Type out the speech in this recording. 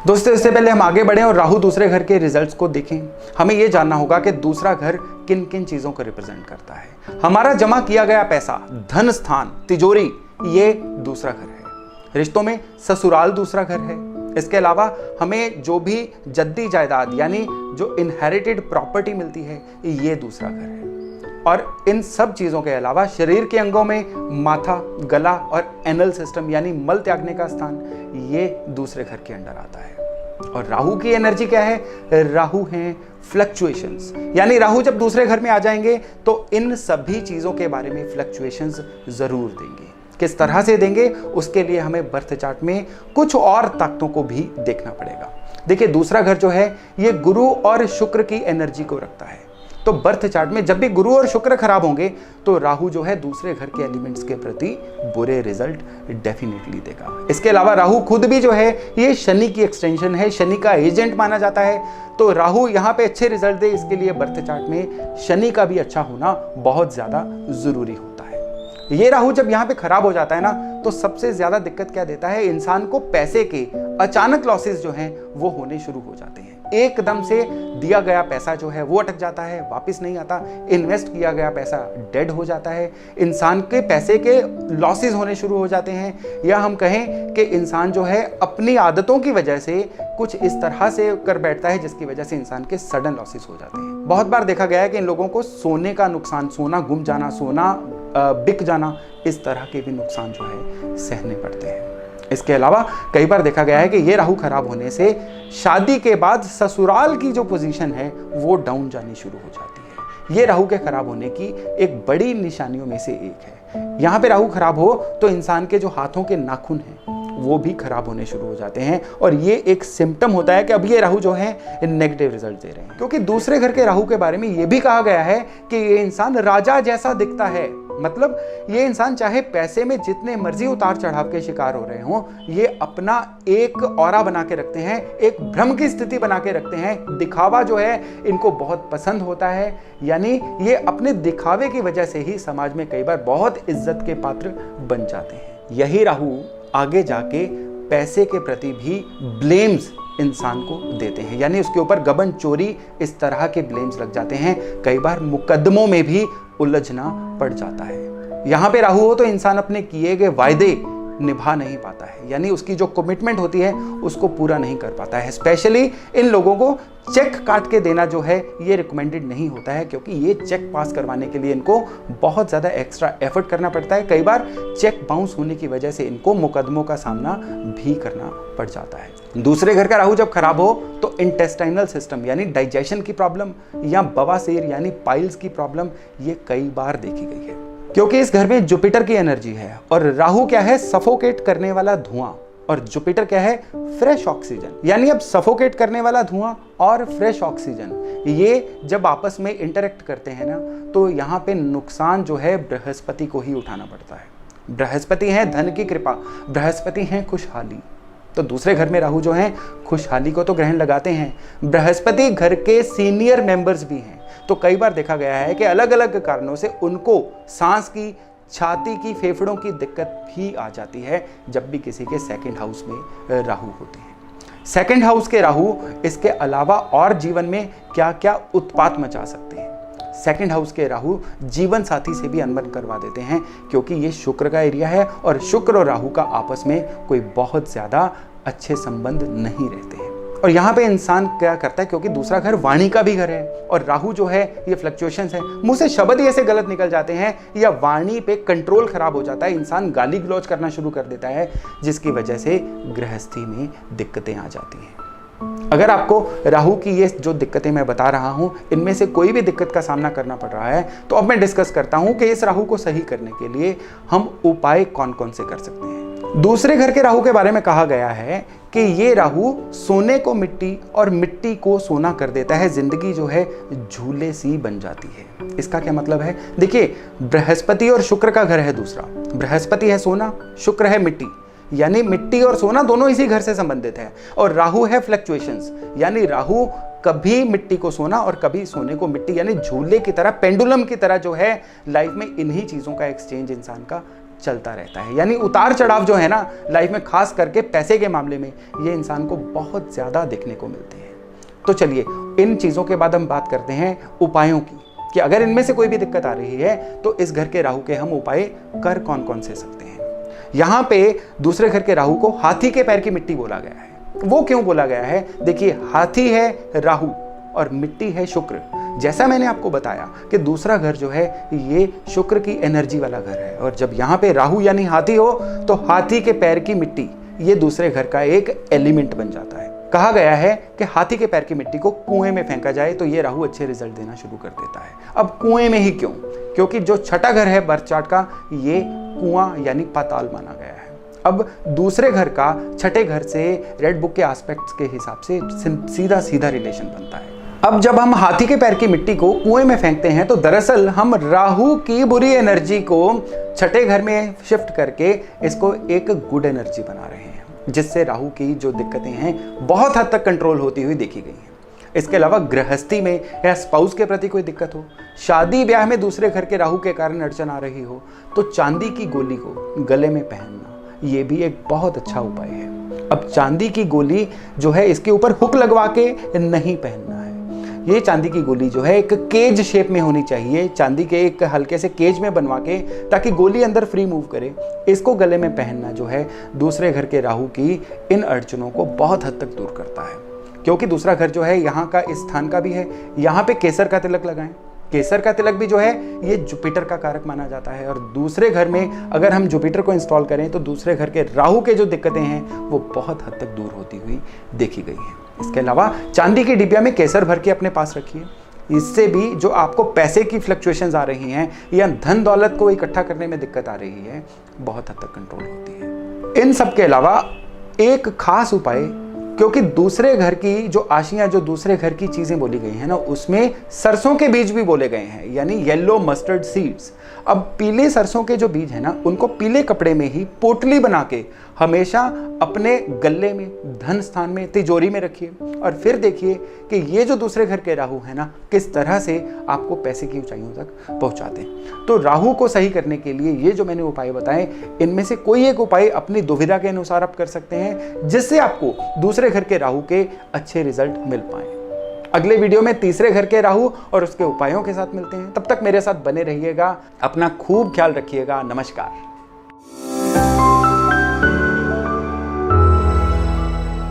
दोस्तों, इससे पहले हम आगे बढ़ें और राहु दूसरे घर के रिजल्ट्स को देखें, हमें यह जानना होगा कि दूसरा घर किन किन चीजों को रिप्रेजेंट करता है। हमारा जमा किया गया पैसा, धन स्थान, तिजोरी, ये दूसरा घर है। रिश्तों में ससुराल दूसरा घर है। इसके अलावा हमें जो भी जद्दी जायदाद यानी जो इनहेरिटेड प्रॉपर्टी मिलती है, ये दूसरा घर है। और इन सब चीजों के अलावा शरीर के अंगों में माथा, गला और एनल सिस्टम यानी मल त्यागने का स्थान, ये दूसरे घर के अंडर आता है। और राहु की एनर्जी क्या है? राहु हैं फ्लक्चुएशंस, यानी राहु जब दूसरे घर में आ जाएंगे तो इन सभी चीजों के बारे में फ्लक्चुएशंस जरूर देंगे। किस तरह से देंगे, उसके लिए हमें बर्थ चार्ट में कुछ और ताकतों को भी देखना पड़ेगा। देखिए, दूसरा घर जो है ये गुरु और शुक्र की एनर्जी को रखता है। तो बर्थ चार्ट में जब भी गुरु और शुक्र खराब होंगे तो राहु जो है दूसरे घर के एलिमेंट्स के प्रति बुरे रिजल्ट डेफिनेटली देगा। इसके अलावा राहु खुद भी जो है ये शनि की एक्सटेंशन है, शनि का एजेंट माना जाता है। तो राहु यहाँ पे अच्छे रिजल्ट दे, इसके लिए बर्थ चार्ट में शनि का भी अच्छा होना बहुत ज्यादा जरूरी होता है। ये राहु जब यहाँ पे खराब हो जाता है ना, तो सबसे ज्यादा दिक्कत क्या देता है? इंसान को पैसे के अचानक लॉसेस जो हैं वो होने शुरू हो जाते हैं। एकदम से दिया गया पैसा जो है वो अटक जाता है, वापस नहीं आता। इन्वेस्ट किया गया पैसा डेड हो जाता है। इंसान के पैसे के लॉसेस होने शुरू हो जाते हैं, या हम कहें कि इंसान जो है अपनी आदतों की वजह से कुछ इस तरह से कर बैठता है जिसकी वजह से इंसान के सडन लॉसेस हो जाते हैं। बहुत बार देखा गया है कि इन लोगों को सोने का नुकसान, सोना गुम जाना, सोना बिक जाना, इस तरह के भी नुकसान जो है सहने पड़ते हैं। इसके अलावा कई बार देखा गया है कि ये राहु खराब होने से शादी के बाद ससुराल की जो पोजीशन है वो डाउन जानी शुरू हो जाती है। ये राहु के खराब होने की एक बड़ी निशानियों में से एक है। यहाँ पे राहु खराब हो तो इंसान के जो हाथों के नाखून हैं वो भी खराब होने शुरू हो जाते हैं, और ये एक सिम्टम होता है कि अब ये राहु जो है नेगेटिव रिजल्ट दे रहे हैं। क्योंकि दूसरे घर के राहु के बारे में ये भी कहा गया है कि ये इंसान राजा जैसा दिखता है। मतलब ये इंसान चाहे पैसे में जितने मर्जी उतार चढ़ाव के शिकार हो रहे हों, ये अपना एक ऑरा बना के रखते हैं, एक भ्रम की स्थिति बना के रखते हैं। दिखावा जो है इनको बहुत पसंद होता है, यानी ये अपने दिखावे की वजह से ही समाज में कई बार बहुत इज्जत के पात्र बन जाते हैं। यही राहु आगे जाके पैसे के प्रति भी ब्लेम्स इंसान को देते हैं, यानी उसके ऊपर गबन, चोरी, इस तरह के ब्लेम्स लग जाते हैं। कई बार मुकदमों में भी उलझना पड़ जाता है। यहाँ पे राहु हो तो इंसान अपने किए गए वायदे निभा नहीं पाता है, यानी उसकी जो कमिटमेंट होती है उसको पूरा नहीं कर पाता है। स्पेशली इन लोगों को चेक काट के देना जो है ये रिकमेंडेड नहीं होता है, क्योंकि ये चेक पास करवाने के लिए इनको बहुत ज़्यादा एक्स्ट्रा एफर्ट करना पड़ता है। कई बार चेक बाउंस होने की वजह से इनको मुकदमों का सामना भी करना पड़ जाता है। दूसरे घर का राहु जब खराब हो तो इंटेस्टाइनल सिस्टम यानी डाइजेशन की प्रॉब्लम या बवासीर यानी पाइल्स की प्रॉब्लम ये कई बार देखी गई है, क्योंकि इस घर में जुपिटर की एनर्जी है। और राहु क्या है? सफोकेट करने वाला धुआं, और जुपिटर क्या है? Fresh oxygen. यानी अब सफोकेट करने वाला धुआं और फ्रेश ऑक्सीजन ये जब आपस में इंटरेक्ट करते हैं ना, तो यहाँ पे नुकसान जो है बृहस्पति को ही उठाना पड़ता है। बृहस्पति है धन की कृपा, बृहस्पति है खुशहाली। तो दूसरे घर में राहु जो है खुशहाली को तो ग्रहण लगाते हैं। बृहस्पति घर के सीनियर मेंबर्स भी हैं, तो कई बार देखा गया है कि अलग अलग कारणों से उनको सांस की, छाती की, फेफड़ों की दिक्कत भी आ जाती है जब भी किसी के सेकंड हाउस में राहु होते हैं। सेकंड हाउस के राहु इसके अलावा और जीवन में क्या क्या उत्पात मचा सकते हैं। सेकंड हाउस के राहु जीवन साथी से भी अनबन करवा देते हैं, क्योंकि ये शुक्र का एरिया है और शुक्र और राहु का आपस में कोई बहुत ज्यादा अच्छे संबंध नहीं रहते हैं। और यहाँ पे इंसान क्या करता है, क्योंकि दूसरा घर वाणी का भी घर है और राहु जो है ये फ्लक्चुएशंस है, मुंह से शब्द ही ऐसे गलत निकल जाते हैं या वाणी पे कंट्रोल खराब हो जाता है, इंसान गाली गलौज करना शुरू कर देता है, जिसकी वजह से गृहस्थी में दिक्कतें आ जाती हैं। अगर आपको राहु की ये जो दिक्कतें मैं बता रहा हूं इनमें से कोई भी दिक्कत का सामना करना पड़ रहा है, तो अब मैं डिस्कस करता हूं कि इस राहु को सही करने के लिए हम उपाय कौन कौन से कर सकते हैं। दूसरे घर के राहु के बारे में कहा गया है कि ये राहु सोने को मिट्टी और मिट्टी को सोना कर देता है। जिंदगी जो है झूले सी बन जाती है। इसका क्या मतलब है? देखिए, बृहस्पति और शुक्र का घर है दूसरा। बृहस्पति है सोना, शुक्र है मिट्टी, यानी मिट्टी और सोना दोनों इसी घर से संबंधित है। और राहु है फ्लक्चुएशंस, यानी राहु कभी मिट्टी को सोना और कभी सोने को मिट्टी, यानी झूले की तरह, पेंडुलम की तरह जो है लाइफ में इन्हीं चीजों का एक्सचेंज इंसान का चलता रहता है। यानी उतार चढ़ाव जो है ना लाइफ में, खास करके पैसे के मामले में, ये इंसान को बहुत ज़्यादा देखने को मिलते हैं। तो चलिए इन चीज़ों के बाद हम बात करते हैं उपायों की, कि अगर इनमें से कोई भी दिक्कत आ रही है तो इस घर के राहु के हम उपाय कर कौन कौन से सकते हैं। यहाँ पे दूसरे घर के राहु को हाथी के पैर की मिट्टी बोला गया है। वो क्यों बोला गया है? देखिए, हाथी है राहु और मिट्टी है शुक्र। जैसा मैंने आपको बताया कि दूसरा घर जो है ये शुक्र की एनर्जी वाला घर है, और जब यहाँ पे राहु यानी हाथी हो तो हाथी के पैर की मिट्टी ये दूसरे घर का एक एलिमेंट बन जाता है। कहा गया है कि हाथी के पैर की मिट्टी को कुएं में फेंका जाए तो ये राहु अच्छे रिजल्ट देना शुरू कर देता है। अब कुएं में ही क्यों? क्योंकि जो छठा घर है बर्थ चार्ट का, ये कुआं यानी पाताल माना गया है। अब दूसरे घर का छठे घर से रेड बुक के एस्पेक्ट्स के हिसाब से सीधा सीधा रिलेशन बनता है। अब जब हम हाथी के पैर की मिट्टी को कुएं में फेंकते हैं तो दरअसल हम राहु की बुरी एनर्जी को छठे घर में शिफ्ट करके इसको एक गुड एनर्जी बना रहे हैं, जिससे राहु की जो दिक्कतें हैं बहुत हद तक कंट्रोल होती हुई देखी गई हैं। इसके अलावा गृहस्थी में या स्पाउस के प्रति कोई दिक्कत हो, शादी ब्याह में दूसरे घर के राहु के कारण अड़चन आ रही हो, तो चांदी की गोली को गले में पहनना ये भी एक बहुत अच्छा उपाय है। अब चांदी की गोली जो है इसके ऊपर हुक लगवा के नहीं पहनना है। ये चांदी की गोली जो है एक केज शेप में होनी चाहिए, चांदी के एक हल्के से केज में बनवा के, ताकि गोली अंदर फ्री मूव करे। इसको गले में पहनना जो है दूसरे घर के राहु की इन अड़चनों को बहुत हद तक दूर करता है। क्योंकि दूसरा घर जो है यहाँ का इस स्थान का भी है। यहाँ पे केसर का तिलक लगाएं। केसर का तिलक भी जो है ये जुपिटर का कारक माना जाता है, और दूसरे घर में अगर हम जुपिटर को इंस्टॉल करें तो दूसरे घर के राहु के जो दिक्कतें हैं वो बहुत हद तक दूर होती हुई देखी गई हैं। इसके अलावा चांदी की डिबिया में केसर भर के अपने पास रखिए। इससे भी जो आपको पैसे की फ्लक्चुएशंस आ रही हैं या धन दौलत को इकट्ठा करने में दिक्कत आ रही है, बहुत हद तक कंट्रोल होती है। इन सब के अलावा एक खास उपाय, क्योंकि दूसरे घर की जो आशियां, जो दूसरे घर की चीजें बोली गई हैं ना, उसमें सरसों के बीज भी बोले गए हैं, यानी येलो मस्टर्ड सीड्स। अब पीले सरसों के जो बीज है ना, उनको पीले कपड़े में ही पोटली बना के हमेशा अपने गले में, धन स्थान में, तिजोरी में रखिए, और फिर देखिए कि ये जो दूसरे घर के राहु है ना, किस तरह से आपको पैसे की ऊंचाइयों तक पहुंचाते हैं। तो राहु को सही करने के लिए ये जो मैंने उपाय बताए, इनमें से कोई एक उपाय अपनी दुविधा के अनुसार आप कर सकते हैं, जिससे आपको दूसरे घर के राहु के अच्छे रिजल्ट मिल पाए। अगले वीडियो में तीसरे घर के राहु और उसके उपायों के साथ मिलते हैं। तब तक मेरे साथ बने रहिएगा, अपना खूब ख्याल रखिएगा। नमस्कार।